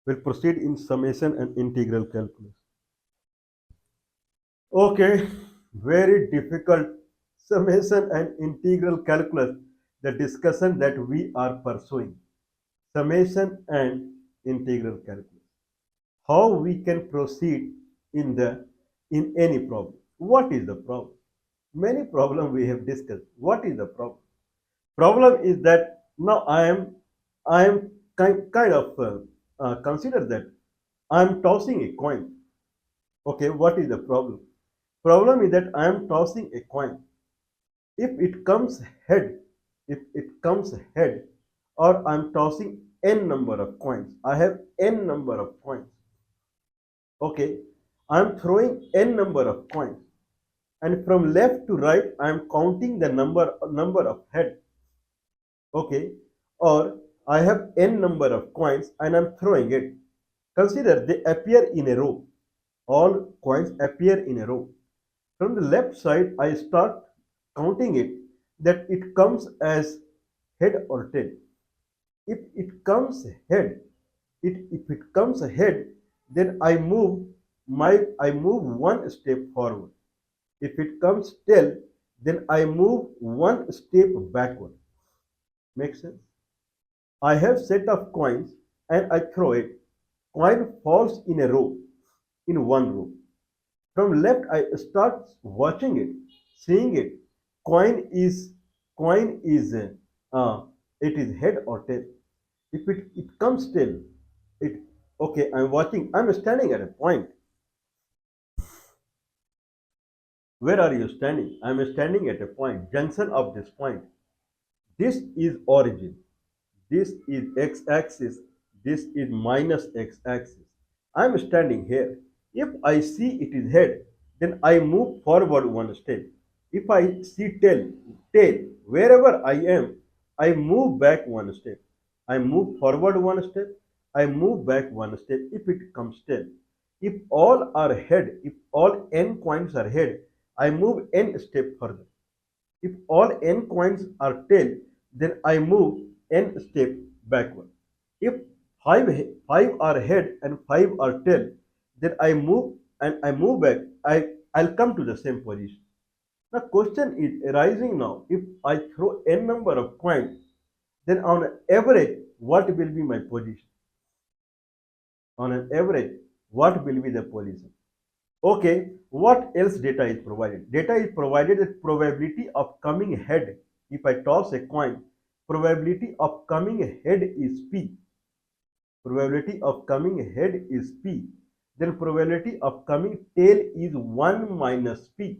We'll proceed in summation and integral calculus. Okay, very difficult summation and integral calculus, the discussion that we are pursuing. Summation and integral calculus. How we can proceed in any problem. What is the problem? Many problems we have discussed. What is the problem? Problem is that now I am kind of consider that I am tossing a coin. Okay, what is the problem? Problem is that I am tossing a coin. If it comes head, if it comes head, or I am tossing n number of coins. I have n number of coins. Okay, I am throwing n number of coins, and from left to right, I am counting the number of head. Okay, or I have n number of coins and I am throwing it. Consider they appear in a row. All coins appear in a row. From the left side, I start counting it that it comes as head or tail. If it comes head, if it comes ahead, then I move one step forward. If it comes tail, then I move one step backward. Make sense? I have set of coins and I throw it. Coin falls in a row, in one row. From left, I start watching it, seeing it. Coin is coin is it is head or tail. If it comes tail, it okay. I'm watching. I'm standing at a point. Where are you standing? I'm standing at a point. Junction of this point. This is origin. This is x-axis. This is minus x-axis. I'm standing here. If I see it is head, then I move forward one step. If I see tail, wherever I am, I move back one step. I move forward one step. I move back one step if it comes tail. If all are head, if all n coins are head, I move n step further. If all n coins are tail, then I move n step backward. If five are head and five are tail, then I move back. I'll come to the same position. The question is arising now. If I throw n number of coins, then on average, what will be my position? On an average, what will be the position? Okay, what else data is provided? Data is provided that probability of coming head. If I toss a coin, probability of coming head is P. Probability of coming head is P. Then probability of coming tail is 1 minus P.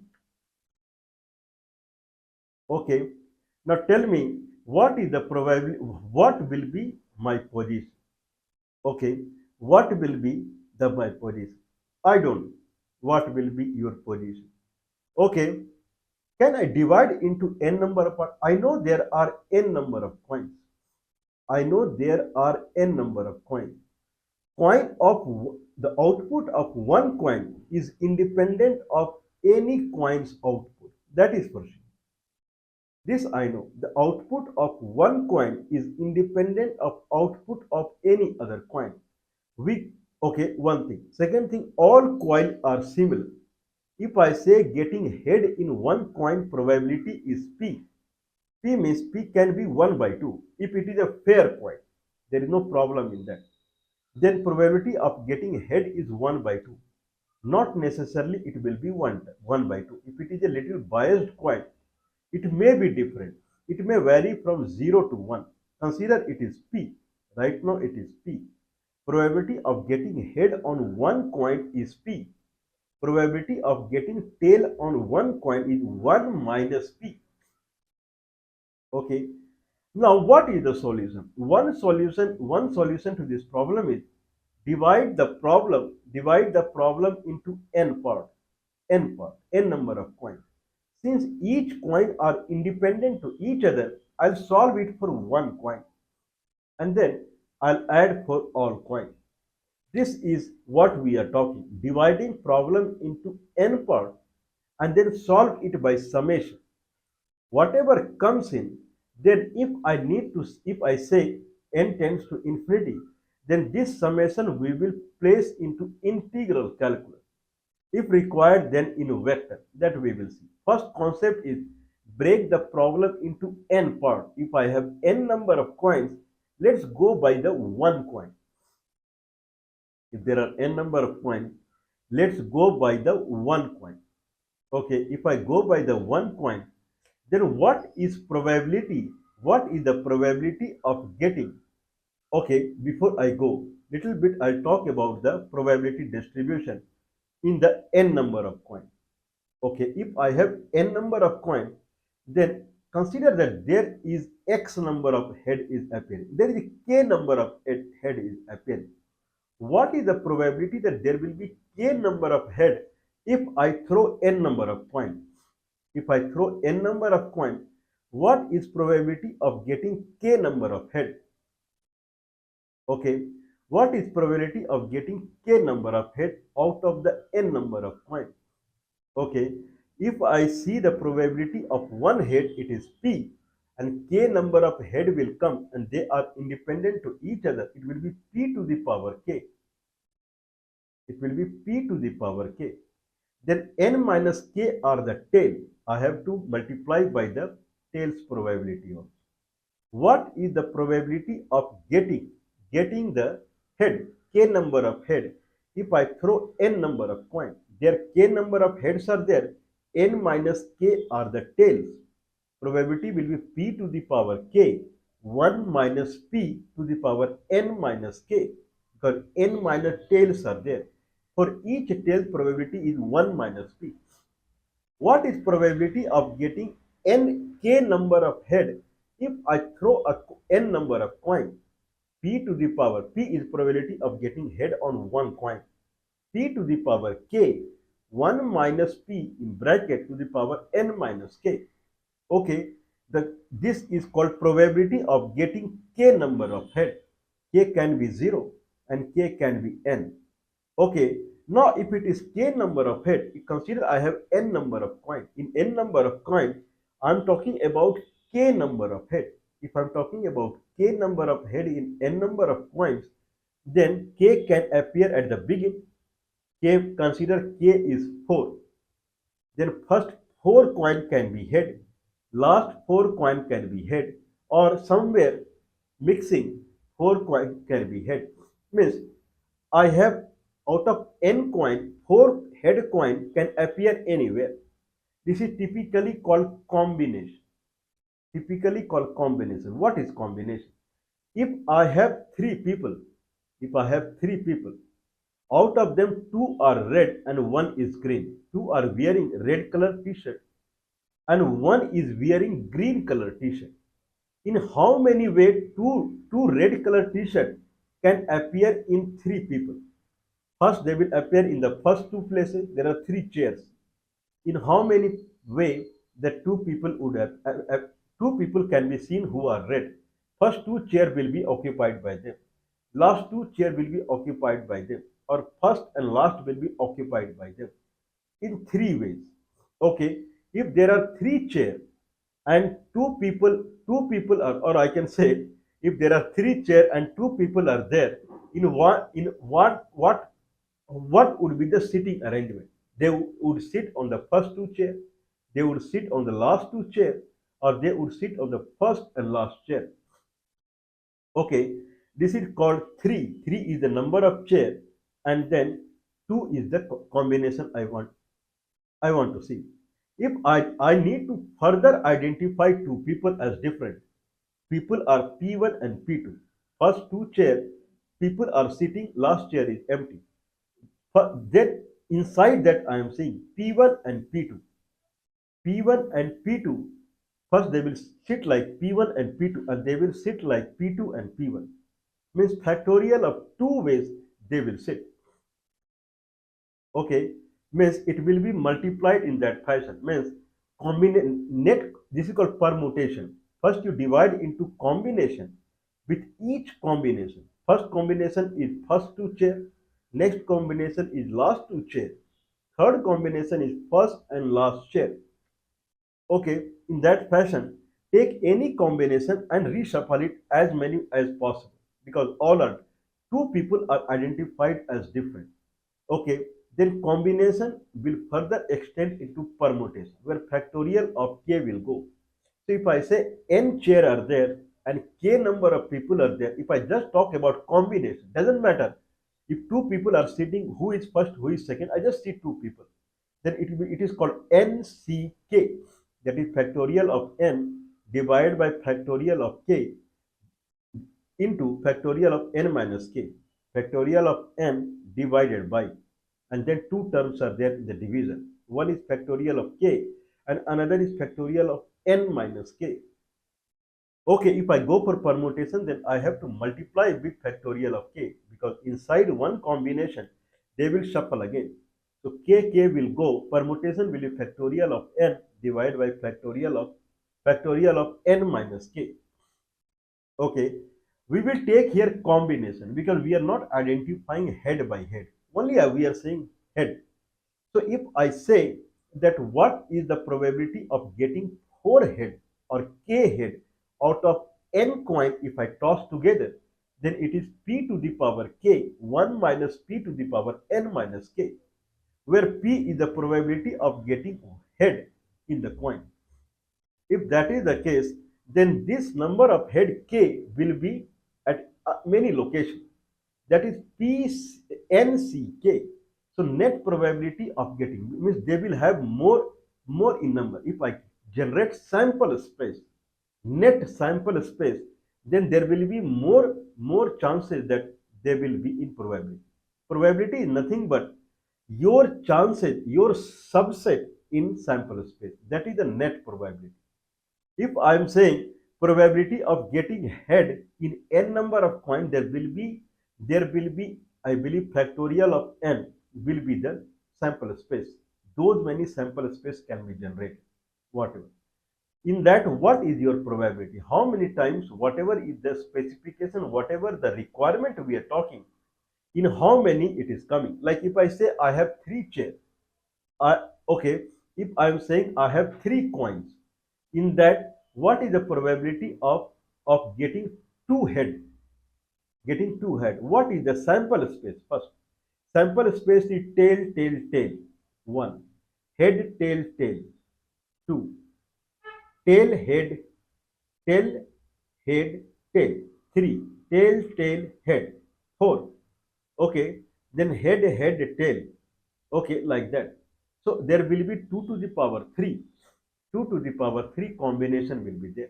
Okay, now tell me what is the probability, what will be my position? Okay, what will be my position? I don't know. What will be your position? Okay, can I divide into n number of parts? I know there are n number of coins. I know there are n number of coins. Coin of the output of one coin is independent of any coin's output. That is for sure. This I know. The output of one coin is independent of output of any other coin. We okay, one thing. Second thing, all coins are similar. If I say getting head in one coin probability is P, P means P can be 1 by 2. If it is a fair coin, there is no problem in that. Then probability of getting head is 1 by 2. Not necessarily it will be 1 by 2. If it is a little biased coin, it may be different. It may vary from 0 to 1. Consider it is P. Right now it is P. Probability of getting head on one coin is P. Probability of getting tail on one coin is 1 minus P. Okay. Now what is the solution? One solution to this problem is divide the problem into n number of coins. Since each coin are independent to each other, I'll solve it for one coin and then I'll add for all coins. This is what we are talking, dividing problem into n parts and then solve it by summation. Whatever comes in, then if I say n tends to infinity, then this summation we will place into integral calculus. If required, then in vector, that we will see. First concept is break the problem into n part. If I have n number of coins, let's go by the one coin. If there are n number of coins, let's go by the one coin. Okay, if I go by the one coin, then what is probability? What is the probability of getting? Okay, before I go, little bit I'll talk about the probability distribution in the n number of coins. Okay, if I have n number of coins, then consider that there is x number of head is appearing. There is k number of head is appearing. What is the probability that there will be k number of head if I throw n number of coins? If I throw n number of coins, what is probability of getting k number of head? Okay, what is probability of getting k number of head out of the n number of coins? Okay, if I see the probability of one head, it is p, and k number of head will come and they are independent to each other. It will be p to the power k. It will be p to the power k. Then n minus k are the tail. I have to multiply by the tail's probability also. What is the probability of getting the head, k number of head, if I throw n number of coins? There k number of heads are there, n minus k are the tails. Probability will be p to the power k, 1 minus p to the power n minus k, because n minus tails are there. For each tail, probability is 1 minus p. What is probability of getting n k number of head if I throw a n number of coin? P to the power p is probability of getting head on one coin. P to the power k, 1 minus p in bracket to the power n minus k. Okay, this is called probability of getting k number of head. K can be 0 and k can be n. Okay, now if it is k number of head, consider I have n number of coin. In n number of coin, I'm talking about k number of head. If I'm talking about k number of head in n number of coins, then k can appear at the beginning. K, consider k is 4. Then first 4 coin can be head, last 4 coin can be head, or somewhere mixing 4 coin can be head. Means I have out of n coin, 4 head coin can appear anywhere. This is typically called combination. Typically called combination. What is combination? If I have 3 people, if I have 3 people, out of them 2 are red and 1 is green. 2 are wearing red color t-shirt and 1 is wearing green color t-shirt. In how many ways two red color t-shirt can appear in 3 people? First, they will appear in the first 2 places. There are 3 chairs. In how many way that 2 people would have, 2 people can be seen who are red. First 2 chairs will be occupied by them. Last 2 chairs will be occupied by them. Or first and last will be occupied by them. In 3 ways. Okay, if there are 3 chairs and 2 people are, or I can say, if there are 3 chairs and 2 people are there, in what would be the sitting arrangement? They would sit on the first 2 chairs, they would sit on the last 2 chairs, or they would sit on the first and last chair. Okay, this is called 3. 3 is the number of chair, and then 2 is the combination I want to see. If I need to further identify 2 people as different, people are P1 and P2. First 2 chairs, people are sitting, last chair is empty. But then inside that I am seeing P1 and P2. P1 and P2, first they will sit like P1 and P2 and they will sit like P2 and P1. Means factorial of 2 ways they will sit. Okay, means it will be multiplied in that fashion. Means net, this is called permutation. First you divide into combination. With each combination, first combination is first 2 chair, next combination is last 2 chair, third combination is first and last chair. Okay, in that fashion, take any combination and reshuffle it as many as possible, because all are two people are identified as different. Okay, then combination will further extend into permutation, where factorial of k will go. So if I say n chair are there and k number of people are there, if I just talk about combination, doesn't matter. If two people are sitting, who is first, who is second, I just see two people. Then it is called nck. That is factorial of n divided by factorial of k into factorial of n minus k. Factorial of n divided by, and then two terms are there in the division. One is factorial of k and another is factorial of n minus k. Okay, if I go for permutation, then I have to multiply with factorial of k, because inside one combination, they will shuffle again. So k will go, permutation will be factorial of n divided by factorial of n minus k. Okay, we will take here combination because we are not identifying head by head. Only we are saying head. So if I say that what is the probability of getting 4 head or k head out of n coin if I toss together, then it is p to the power k 1 minus p to the power n minus k, where p is the probability of getting head in the coin. If that is the case, then this number of head k will be at many locations. That is p n c k. So net probability of getting means they will have more in number. If I generate sample space, net sample space, then there will be more chances that they will be in probability. Probability is nothing but your chances, your subset in sample space. That is the net probability. If I am saying probability of getting head in n number of coin, there will be I believe factorial of n will be the sample space. Those many sample space can be generated. Whatever. In that, what is your probability? How many times, whatever is the specification, whatever the requirement we are talking, in how many it is coming. Like if I say I have 3 chairs, okay, if I am saying I have 3 coins, in that what is the probability of getting two head? What is the sample space? First, sample space is tail, tail, tail, 1, head, tail, tail, 2, tail, head, tail, head, tail, 3, tail, tail, head, 4. Okay, then head, head, tail. Okay, like that. So there will be 2 to the power 3. 2 to the power 3 combination will be there.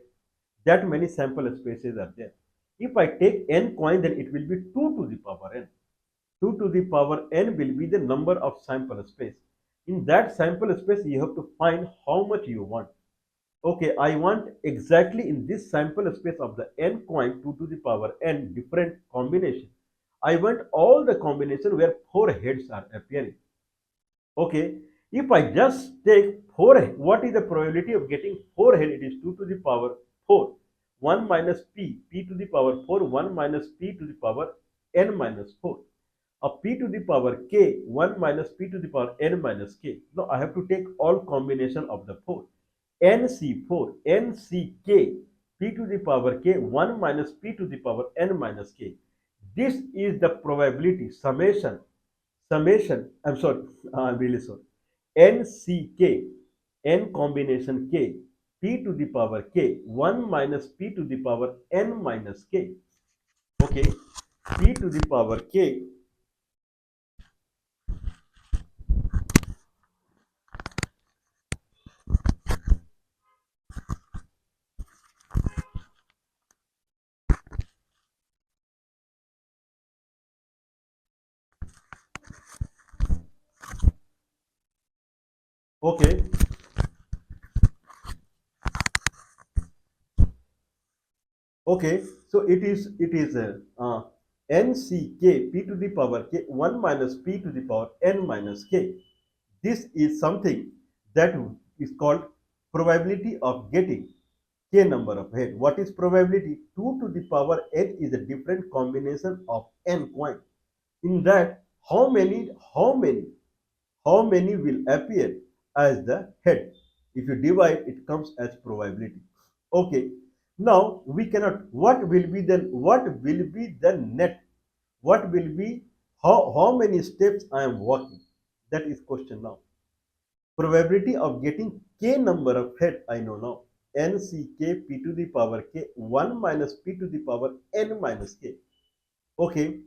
That many sample spaces are there. If I take n coin, then it will be 2 to the power n. 2 to the power n will be the number of sample space. In that sample space, you have to find how much you want. Okay, I want exactly in this sample space of the n coin 2 to the power n different combination. I want all the combination where 4 heads are appearing. Okay, if I just take 4, what is the probability of getting 4 head? It is 2 to the power 4. 1 minus p to the power 4, 1 minus p to the power n minus 4. P to the power k, 1 minus p to the power n minus k. Now I have to take all combination of the 4. nc4, nck, p to the power k, 1 minus p to the power n minus k. This is the probability summation, I'm sorry, I'm really sorry, nck, n combination k, p to the power k, 1 minus p to the power n minus k. Okay, p to the power k, okay, okay, so it is nck p to the power k 1 minus p to the power n minus k. This is something that is called probability of getting k number of head. What is probability? 2 to the power n is a different combination of n coin. In that, how many will appear as the head? If you divide, it comes as probability. Okay. Now we cannot. What will be the net? What will be, how many steps I am walking? That is question now. Probability of getting k number of head I know now. N C k p to the power k 1 minus p to the power n minus k. Okay,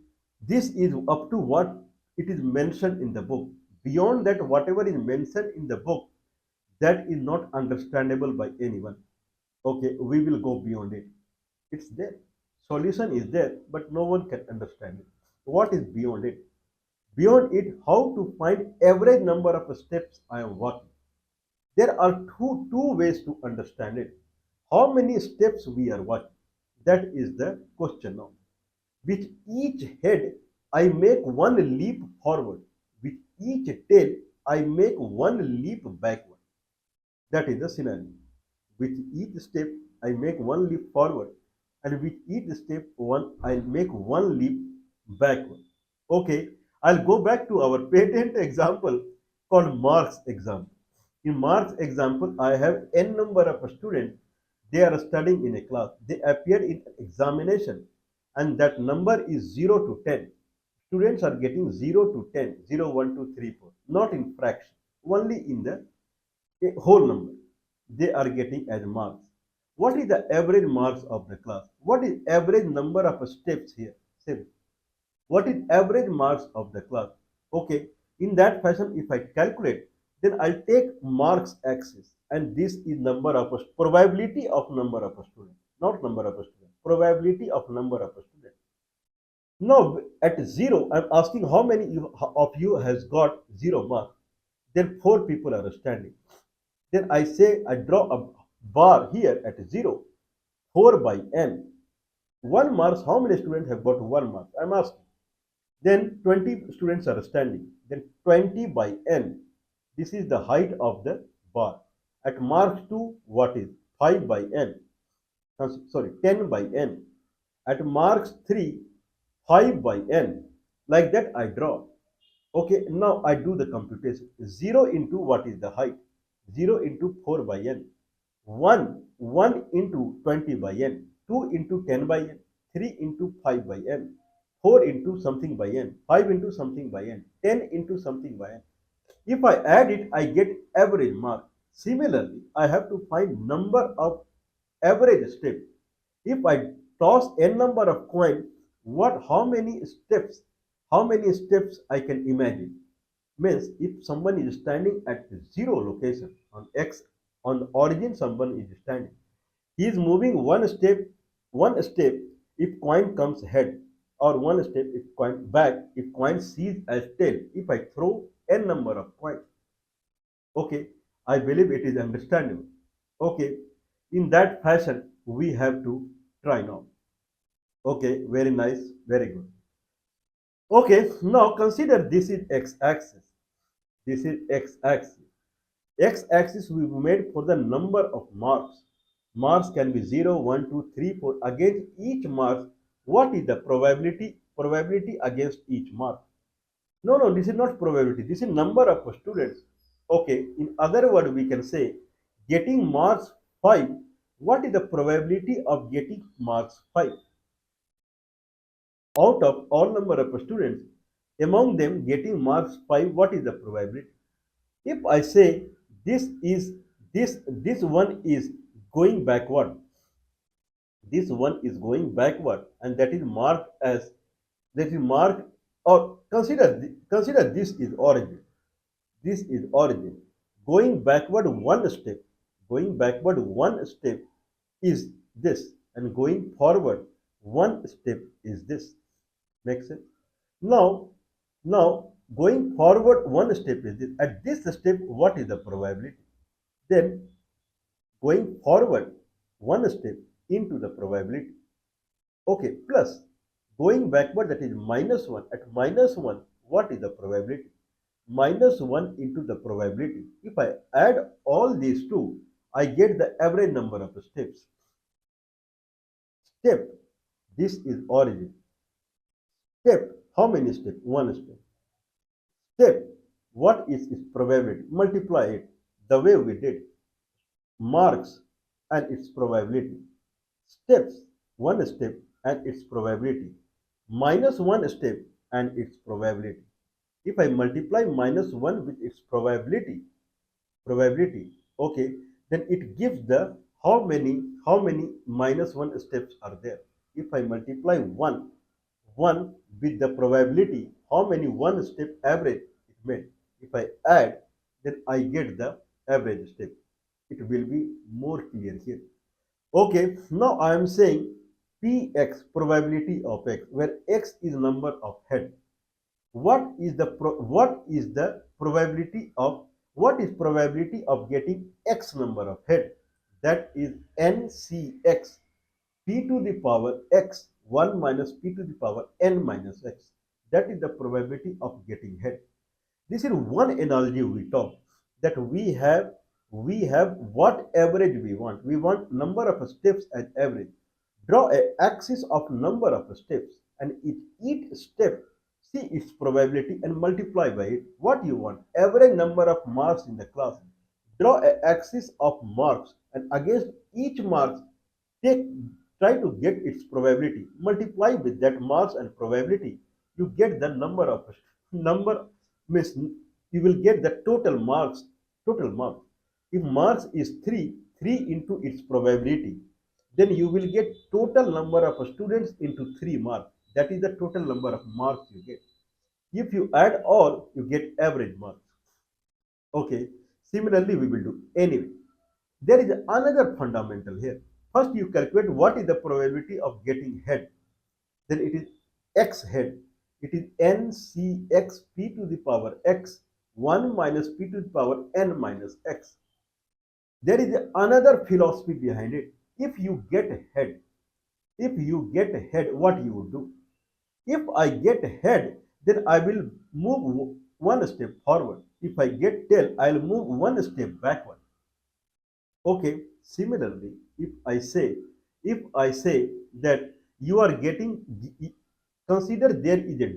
this is up to what it is mentioned in the book. Beyond that, whatever is mentioned in the book, that is not understandable by anyone. Okay, we will go beyond it. It's there. Solution is there, but no one can understand it. What is beyond it? Beyond it, how to find average number of steps I am walking. There are two ways to understand it. How many steps we are walking? That is the question now. With each head, I make one leap forward. With each tail, I make one leap backward. That is the scenario. With each step, I make one leap forward, and with each step, I make one leap backward. Okay, I'll go back to our patent example called Mark's example. In Mark's example, I have n number of students. They are studying in a class. They appear in an examination, and that number is 0 to 10. Students are getting 0 to 10, 0, 1, 2, 3, 4, not in fraction, only in the whole number. They are getting as marks. What is the average marks of the class? What is average number of steps here? Same. What is average marks of the class? Okay, in that fashion, if I calculate, then I'll take marks axis, and this is number of probability of number of students, not number of students, probability of number of students. Now at 0, I'm asking how many of you has got 0 marks. Then 4 people are standing. Then I say I draw a bar here at 0, 4 by n. 1 marks, how many students have got 1 mark? I'm asking. Then 20 students are standing. Then 20 by n. This is the height of the bar. At mark 2, what is? 5 by n. Sorry, 10 by n. At marks 3, 5 by n. Like that I draw. Okay, now I do the computation. 0 into what is the height? 0 into 4 by n. 1 into 20 by n. 2 into 10 by n. 3 into 5 by n. 4 into something by n. 5 into something by n. 10 into something by n. If I add it, I get average mark. Similarly, I have to find number of average step. If I toss n number of coin, how many steps I can imagine? Means if someone is standing at 0 location on x, on the origin someone is standing, he is moving one step if coin comes head, or one step if coin back, if coin sees as tail, if I throw n number of coins. Okay, I believe it is understandable. Okay, in that fashion we have to try now. Okay, very nice, very good. Okay, now consider this is x-axis. This is x-axis. X-axis we made for the number of marks. Marks can be 0, 1, 2, 3, 4. Against each mark, what is the probability? Probability against each mark. No, no, this is not probability. This is number of students. Okay, in other words, we can say getting marks 5. What is the probability of getting marks 5? Out of all number of students, among them getting marks 5, what is the probability? If I say this one is going backward, this one is going backward, and that is marked as, that is marked, or consider this is origin. This is origin. Going backward one step is this, and going forward one step is this. Makes sense? Now, now going forward one step is this. At this step, what is the probability? Then going forward one step into the probability. Okay, plus going backward, that is minus 1. At minus 1, what is the probability? Minus 1 into the probability. If I add all these two, I get the average number of steps. Step, this is origin. Step, how many steps? One step. Step, what is its probability? Multiply it the way we did. Marks and its probability. Steps, one step and its probability. minus 1 step and its probability. If I multiply minus 1 with its probability, okay, then it gives the how many minus 1 steps are there. If I multiply 1 with the probability, how many 1 step average it made. If I add, then I get the average step. It will be more clear here. Okay, now I am saying Px, probability of x, where x is number of head. What is probability of getting x number of head? That is ncx, p to the power x 1 minus p to the power n minus x. That is the probability of getting head. This is one analogy we talk, that we have what average we want. We want number of steps as average. Draw a axis of number of steps, and each step see its probability and multiply by it. What you want? Average number of marks in the class. Draw a axis of marks, and against each mark take try to get its probability. Multiply with that marks and probability. You get the number means you will get the total marks. Total marks. If marks is 3, 3 into its probability, then you will get total number of students into 3 marks. That is the total number of marks you get. If you add all, you get average marks. Okay. Similarly, we will do anyway. There is another fundamental here. First, you calculate what is the probability of getting head. Then it is x head. It is ncx p to the power x 1 minus p to the power n minus x. There is another philosophy behind it. If you get head, what you would do? If I get head, then I will move one step forward. If I get tail, I'll move one step backward. Okay, similarly, if I say that you are getting, consider there is a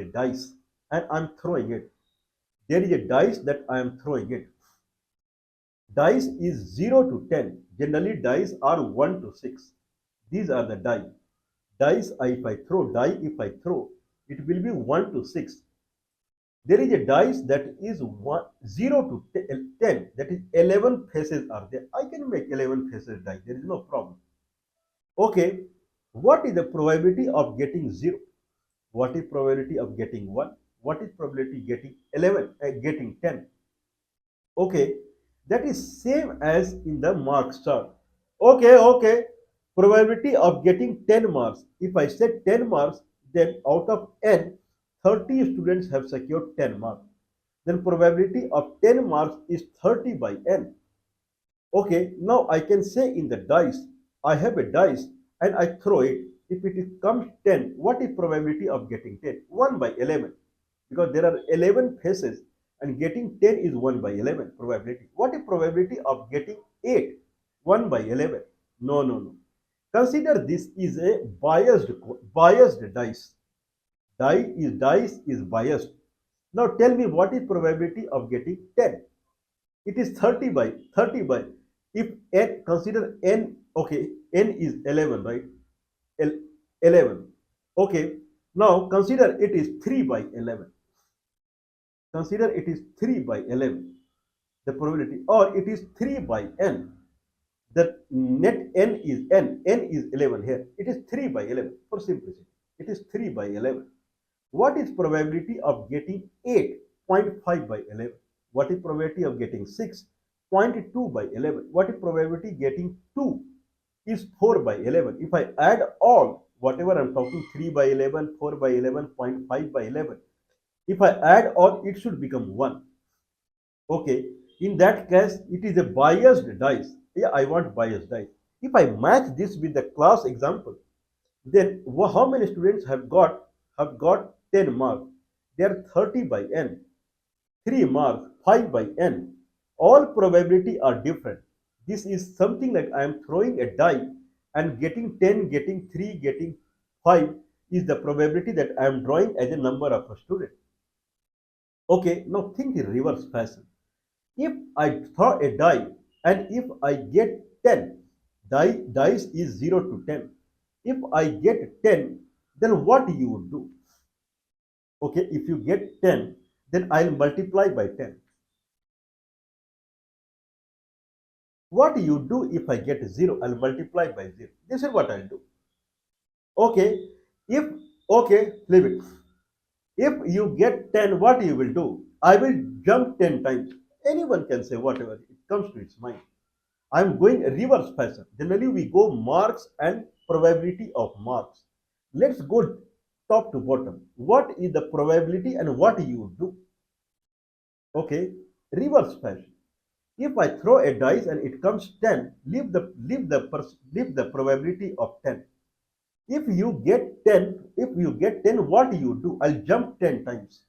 dice, and I'm throwing it. There is a dice that I am throwing it. Dice is 0 to 10. Generally, dice are 1 to 6. These are the die. Dice, if I throw, it will be 1 to 6. There is a dice that is 0 to 10. That is 11 faces are there. I can make 11 faces die. There is no problem. Okay. What is the probability of getting 0? What is probability of getting 1? What is probability getting 11? Getting 10? Okay. That is same as in the marks chart. Okay. Probability of getting 10 marks. If I set 10 marks, then out of n, 30 students have secured 10 marks. Then probability of 10 marks is 30 by n. Okay, now I can say in the dice, I have a dice and I throw it. If it comes 10, what is probability of getting 10? 1 by 11. Because there are 11 faces and getting 10 is 1 by 11 probability. What is probability of getting 8? 1 by 11. No. Consider this is a biased dice. Dice is biased. Now tell me what is probability of getting 10? It is 30 by if n, consider n, okay, n is 11, right? 11. Okay. Now consider it is 3 by 11. Consider it is 3 by 11. The probability, or it is 3 by n. The net n is 11 here. It is 3 by 11 for simplicity. It is 3 by 11. What is probability of getting 8? 0.5 by 11. What is probability of getting 6? 0.2 by 11. What is probability getting 2? Is 4 by 11. If I add all, whatever I'm talking, 3 by 11, 4 by 11, 0.5 by 11, if I add all, it should become 1. Okay, in that case, it is a biased dice. Yeah, I want biased dice. If I match this with the class example, then how many students have got 10 marks? They are 30 by n. 3 marks, 5 by n. All probability are different. This is something like I am throwing a die and getting 10, getting 3, getting 5 is the probability that I am drawing as a number of a student. Okay, now think in reverse fashion. If I throw a die and if I get 10, dice is 0 to 10. If I get 10, then what you would do? Okay, if you get 10, then I'll multiply by 10. What you do if I get 0? I'll multiply by 0. This is what I'll do. Okay, if, okay, leave it. If you get 10, what you will do? I will jump 10 times. Anyone can say whatever it comes to its mind. I'm going reverse fashion. Generally, we go marks and probability of marks. Let's go top to bottom. What is the probability and what you do? Okay, reverse fashion. If I throw a dice and it comes 10, leave the probability of 10. If you get 10, what do you do? I'll jump 10 times.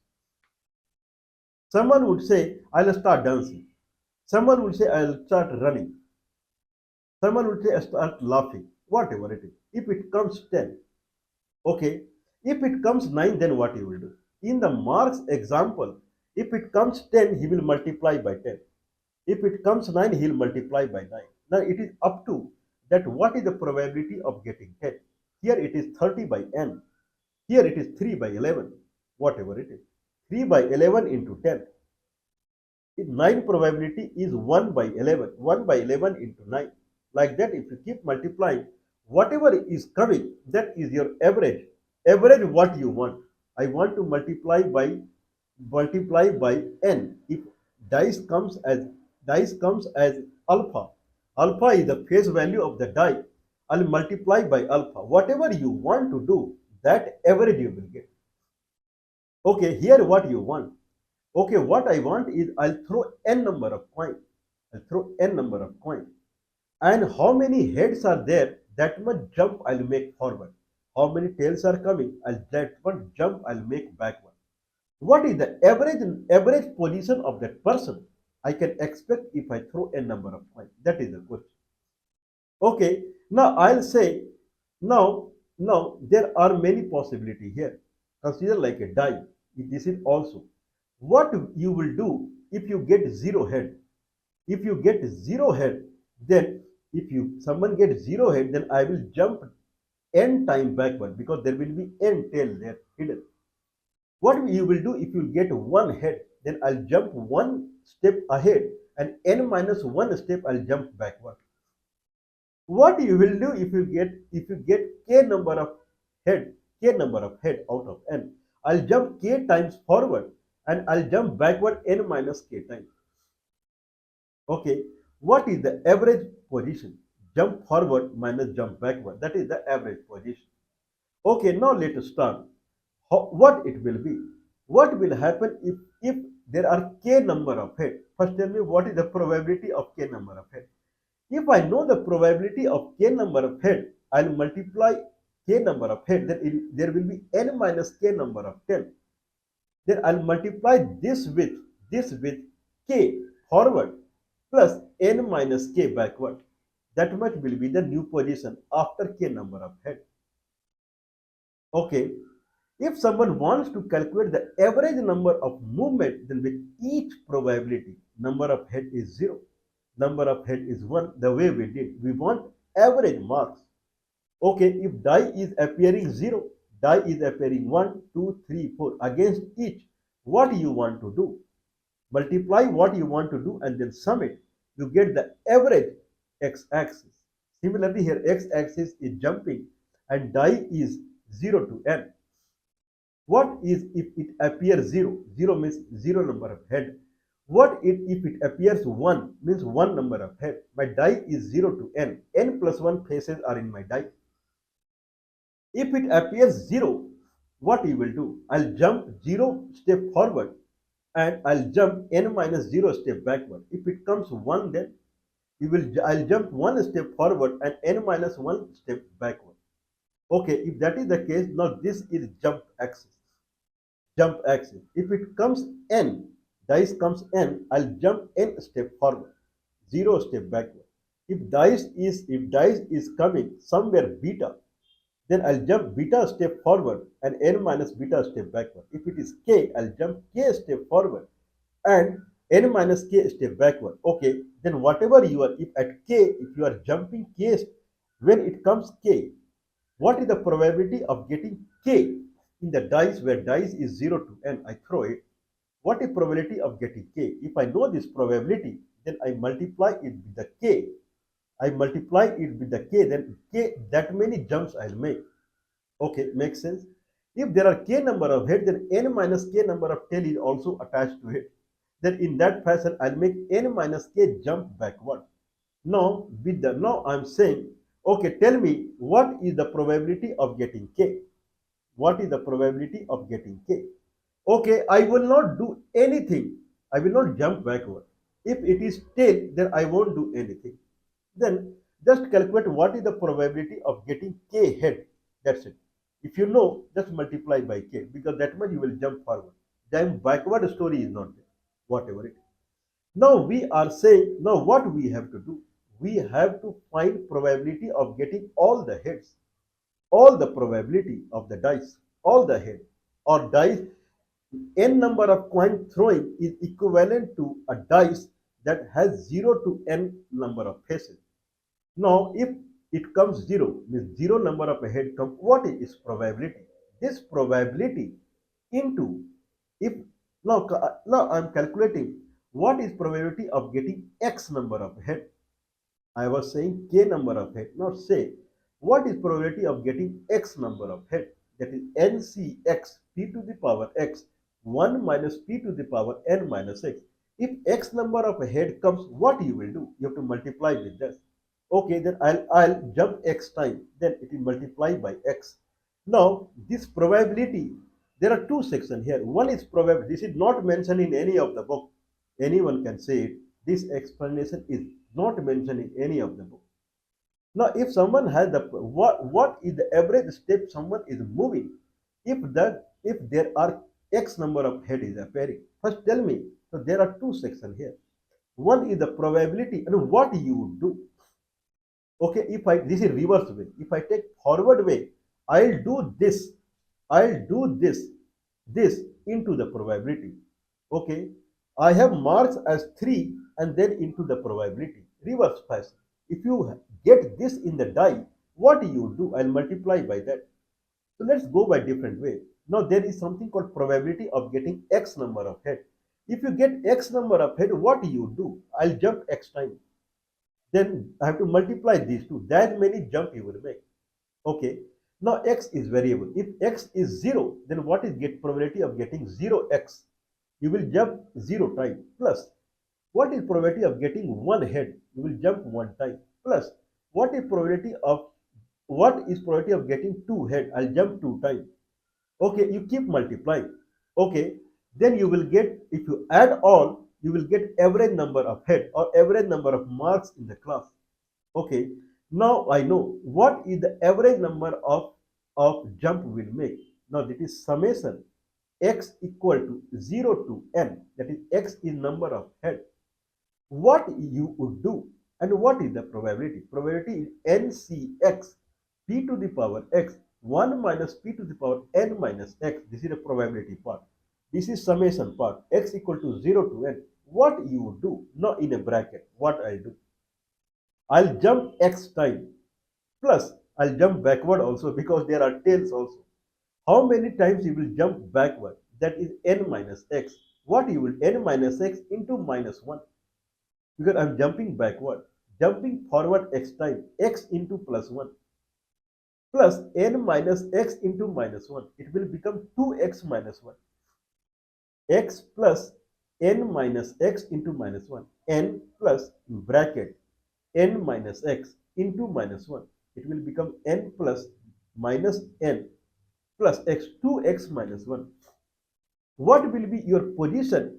Someone would say, I'll start dancing. Someone would say, I'll start running. Someone would say, I'll start laughing. Whatever it is. If it comes 10, okay. If it comes 9, then what he will do? In the Mark's example, if it comes 10, he will multiply by 10. If it comes 9, he will multiply by 9. Now it is up to that what is the probability of getting 10. Here it is 30 by n. Here it is 3 by 11. Whatever it is. 3 by 11 into 10. 9 probability is 1 by 11. 1 by 11 into 9. Like that, if you keep multiplying, whatever is coming, that is your average. Average what you want. I want to multiply by n. If dice comes as alpha, alpha is the face value of the die. I'll multiply by alpha. Whatever you want to do, that average you will get. Okay, here what you want. Okay, what I want is I'll throw n number of coins. I'll throw n number of coins. And how many heads are there, that much jump I'll make forward. How many tails are coming, that much jump I'll make backward. What is the average position of that person I can expect if I throw n number of coins? That is the question. Okay, now I'll say, now there are many possibilities here. Consider like a die. This is also what you will do if you get 0 head. If you get 0 head, then if you someone gets 0 head, then I will jump n time backward because there will be n tail there hidden. What you will do if you get 1 head, then I'll jump 1 step ahead and n minus 1 step I'll jump backward. What you will do if you get k number of head out of n, I'll jump k times forward and I'll jump backward n minus k times. Okay, what is the average position? Jump forward minus jump backward. That is the average position. Okay, now let us start. What it will be? What will happen if there are k number of head? First tell me what is the probability of k number of head. If I know the probability of k number of head, I'll multiply k number of head, then there will be n minus k number of 10. Then I'll multiply this with k forward plus n minus k backward. That much will be the new position after k number of head. Okay, if someone wants to calculate the average number of movement, then with each probability, number of head is 0, number of head is 1, the way we did. We want average marks. Okay, if die is appearing 0, die is appearing 1, 2, 3, 4 against each, what you want to do? Multiply what you want to do and then sum it. You get the average x-axis. Similarly, here x-axis is jumping and die is 0 to n. What is if it appears 0? 0 means 0 number of head. What if it appears 1 means 1 number of head. My die is 0 to n. N plus 1 faces are in my die. If it appears 0, what you will do? I'll jump 0 step forward and I'll jump n minus 0 step backward. If it comes 1, then I'll jump 1 step forward and n minus 1 step backward. Okay, if that is the case, now this is jump axis. Jump axis. If it comes n, dice comes n, I'll jump n step forward, 0 step backward. If dice is coming somewhere beta, then I'll jump beta step forward and n minus beta step backward. If it is k, I'll jump k step forward and n minus k step backward. Okay, then whatever you are, if at k, if you are jumping k, when it comes k, what is the probability of getting k in the dice where dice is 0 to n, I throw it. What is probability of getting k? If I know this probability, then I multiply it with the k. I multiply it with the k, then k, that many jumps I'll make. Okay, makes sense. If there are k number of heads, then n minus k number of tail is also attached to it. Then in that fashion, I'll make n minus k jump backward. Now I'm saying, okay, tell me what is the probability of getting k? What is the probability of getting k? Okay, I will not do anything. I will not jump backward. If it is tail, then I won't do anything. Then just calculate what is the probability of getting k head. That's it. If you know, just multiply by k, because that much you will jump forward. Jump backward story is not there, whatever it is. Now we are saying, now what we have to do? We have to find probability of getting all the heads, all the probability of the dice, all the head or dice. N number of coin throwing is equivalent to a dice that has 0 to n number of faces. Now, if it comes 0, means 0 number of a head comes, what is its probability? This probability into, if now I'm calculating what is probability of getting x number of head. I was saying k number of head. Now say what is probability of getting x number of head? That is ncx p to the power x 1 minus p to the power n minus x. If x number of a head comes, what you will do? You have to multiply with this. Okay, then I'll jump x time. Then it will multiply by x. Now this probability, there are two sections here. One is probability. This is not mentioned in any of the book. Anyone can say it. This explanation is not mentioned in any of the book. Now, if someone has the what is the average step someone is moving? If there are x number of head is appearing, first tell me. So there are two sections here. One is the probability and what you would do. Okay, if I this is reverse way. If I take forward way, I'll do this. I'll do this into the probability. Okay, I have marks as 3 and then into the probability. Reverse fashion. If you get this in the die, what do you do? I'll multiply by that. So let's go by different way. Now there is something called probability of getting x number of head. If you get x number of head, what do you do? I'll jump x time. Then I have to multiply these two. That many jump you will make. Okay. Now x is variable. If x is 0, then what is get probability of getting 0x? You will jump 0 time plus what is probability of getting one head? You will jump one time plus what is probability of getting two head? I'll jump two times. Okay, you keep multiplying. Okay, then you will get, if you add all, you will get average number of head or average number of marks in the class. Okay, now I know what is the average number of jump will make. Now that is summation x equal to 0 to n, that is x is number of head. What you would do and what is the probability? Probability is ncx p to the power x 1 minus p to the power n minus x. This is the probability part. This is summation part. X equal to 0 to n. What you would do? Now in a bracket, what I'll do? I'll jump x time plus I'll jump backward also because there are tails also. How many times you will jump backward? That is n minus x. What you will n minus x into minus 1 because I'm jumping backward. Jumping forward x time x into plus 1 plus n minus x into minus 1. It will become 2x minus 1. X plus n minus x into minus 1. N plus bracket n minus x into minus 1. It will become n plus minus n plus x 2x minus 1. What will be your position?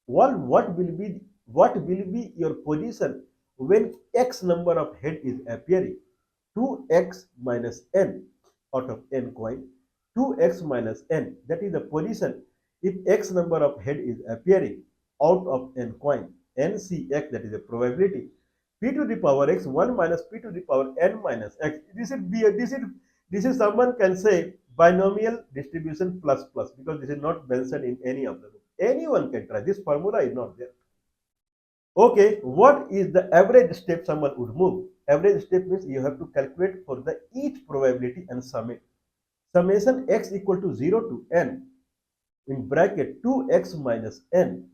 What will be your position when x number of head is appearing? 2x minus n out of n coin. 2x minus n, that is the position if x number of head is appearing out of n coin. ncx, that is the probability. P to the power x 1 minus p to the power n minus x. This is someone can say binomial distribution plus plus because this is not mentioned in any of the book. Anyone can try. This formula is not there. Okay, what is the average step someone would move? Average step means you have to calculate for the each probability and sum it. summation x equal to 0 to n in bracket 2x minus n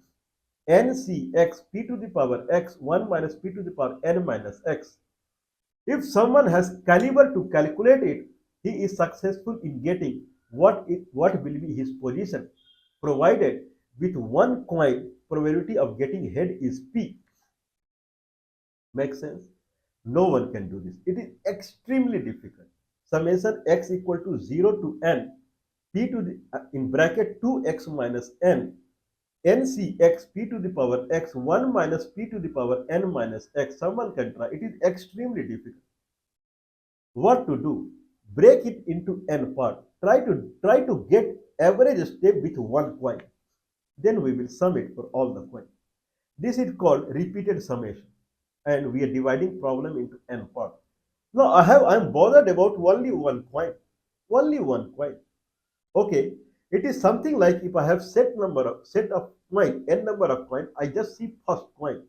ncx p to the power x 1 minus p to the power n minus x. If someone has caliber to calculate it, he is successful in getting what will be his position, provided with one coin probability of getting head is p. Makes sense? No one can do this. It is extremely difficult. Summation x equal to 0 to n p to the in bracket 2x minus n ncx p to the power x 1 minus p to the power n minus x. Someone can try. It is extremely difficult. What to do? Break it into n part. Try to get average step with one coin. Then we will sum it for all the coins. This is called repeated summation, and we are dividing problem into n parts. Now I'm bothered about only one coin. Only one coin. Okay, it is something like if I have set of coin, n number of coin, I just see first coin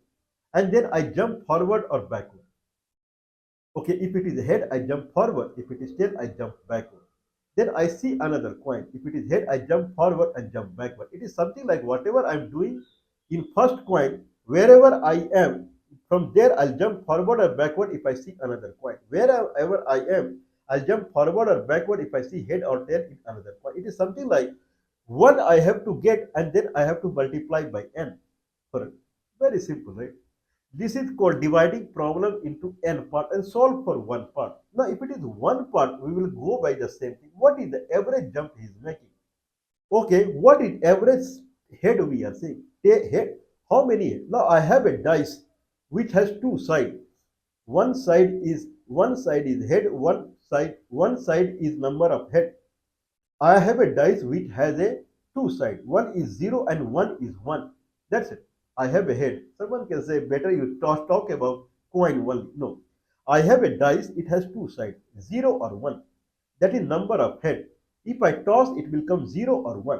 and then I jump forward or backward. Okay, if it is head, I jump forward. If it is tail, I jump backward. Then I see another coin. If it is head, I jump forward and jump backward. It is something like whatever I'm doing in first coin, wherever I am, from there I'll jump forward or backward if I see another coin. Wherever I am, I'll jump forward or backward if I see head or tail in another coin. It is something like one I have to get and then I have to multiply by n. For it. Very simple, right? This is called dividing problem into n part and solve for one part. Now, if it is one part, we will go by the same thing. What is the average jump he is making? Okay, what is average head we are saying? Head. How many head? Now, I have a dice which has two sides. One side is head. One side is number of head. I have a dice which has a two side. One is 0 and one is 1. That's it. I have a head. Someone can say better you talk about coin only. No. I have a dice. It has two sides, 0 or 1. That is number of head. If I toss, it will come 0 or 1.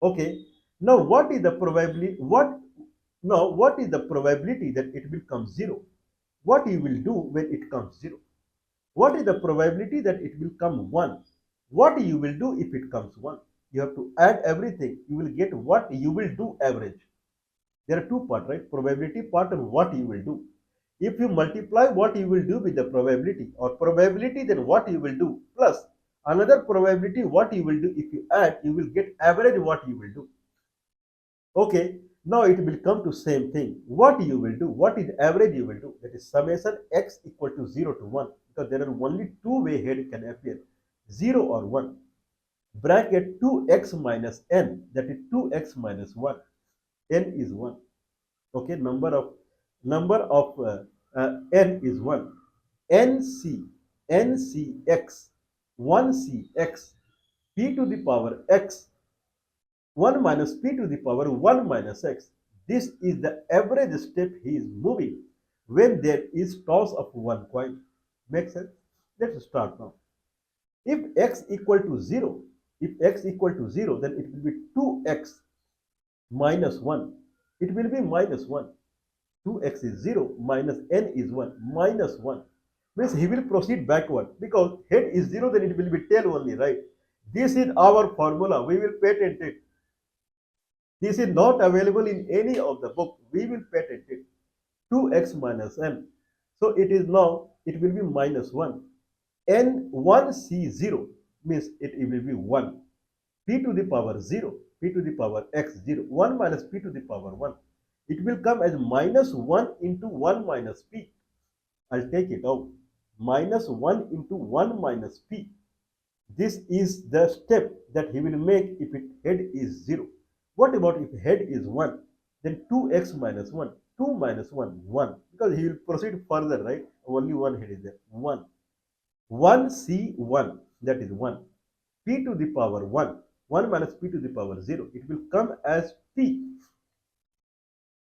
Okay. Now what is the probability? What is the probability that it will come 0? What you will do when it comes 0? What is the probability that it will come 1? What you will do if it comes 1? You have to add everything. You will get what you will do average. There are two parts, right? Probability part and what you will do. If you multiply what you will do with the probability or probability, then what you will do plus another probability what you will do. If you add, you will get average what you will do. Okay, now it will come to same thing. What you will do, what is average you will do? That is summation x equal to 0 to 1, because there are only two way head can appear, 0 or 1. Bracket 2x minus n, that is 2x minus 1. N is 1. Okay, number of n is 1. Ncx 1cx p to the power x 1 minus p to the power 1 minus x. This is the average step he is moving when there is toss of one coin. Make sense? Let's start now. If x equal to 0, then it will be 2x minus 1. It will be minus 1. 2x is 0 minus n is 1 minus 1. Means he will proceed backward because head is 0, then it will be tail only, right? This is our formula. We will patent it. This is not available in any of the book. We will patent it. 2x minus n. So it is now, it will be minus 1. N1c0 means it will be 1. P to the power 0. P to the power x 0. 1 minus p to the power 1. It will come as minus 1 into 1 minus p. I'll take it out. Minus 1 into 1 minus p. This is the step that he will make if it head is 0. What about if head is 1? Then 2x minus 1. 2 minus 1, 1. Because he will proceed further, right? Only one head is there. 1. 1c1, that is 1. P to the power 1. 1 minus p to the power 0. It will come as p.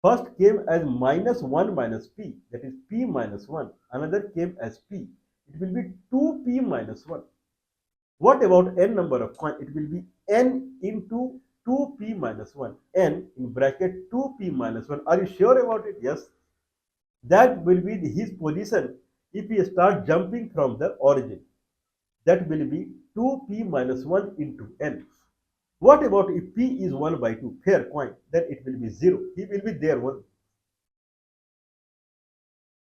First came as minus 1 minus p. That is p minus 1. Another came as p. It will be 2p minus 1. What about n number of coin? It will be n into 2p minus 1. N in bracket 2p minus 1. Are you sure about it? Yes. That will be his position if he start jumping from the origin. That will be 2p minus 1 into n. What about if p is 1 by 2, fair coin, then it will be 0. He will be there 1.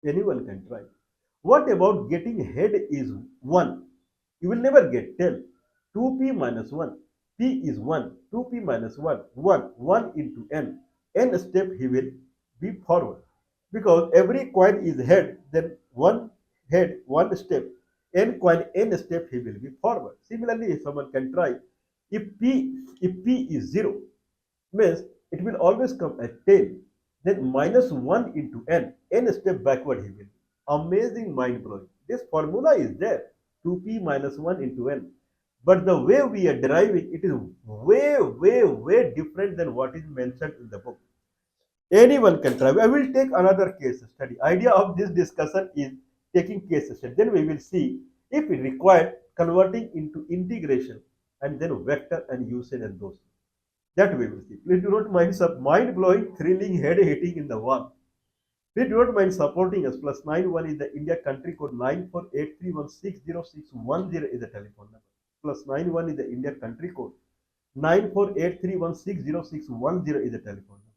Anyone can try. What about getting head is 1? You will never get. Tell. 2p minus 1. P is 1. 2p minus 1. 1. 1 into n. N step he will be forward. Because every coin is head, then one head, one step. N coin, n step he will be forward. Similarly, if someone can try, if p is 0, means it will always come at tail. Then minus 1 into n step backward he will. Amazing, mind blowing. This formula is there, 2p minus 1 into n. But the way we are deriving it is way different than what is mentioned in the book. Anyone can try. I will take another case study. Idea of this discussion is taking case study. Then we will see if it required converting into integration and then vector and usage and those. That we will see. Please do not mind mind-blowing, thrilling, head-hitting in the wall. Please do not mind supporting us. +91 is the India country code. 9483160610 is the telephone number. +91 is the India country code. 9483160610 is the telephone number.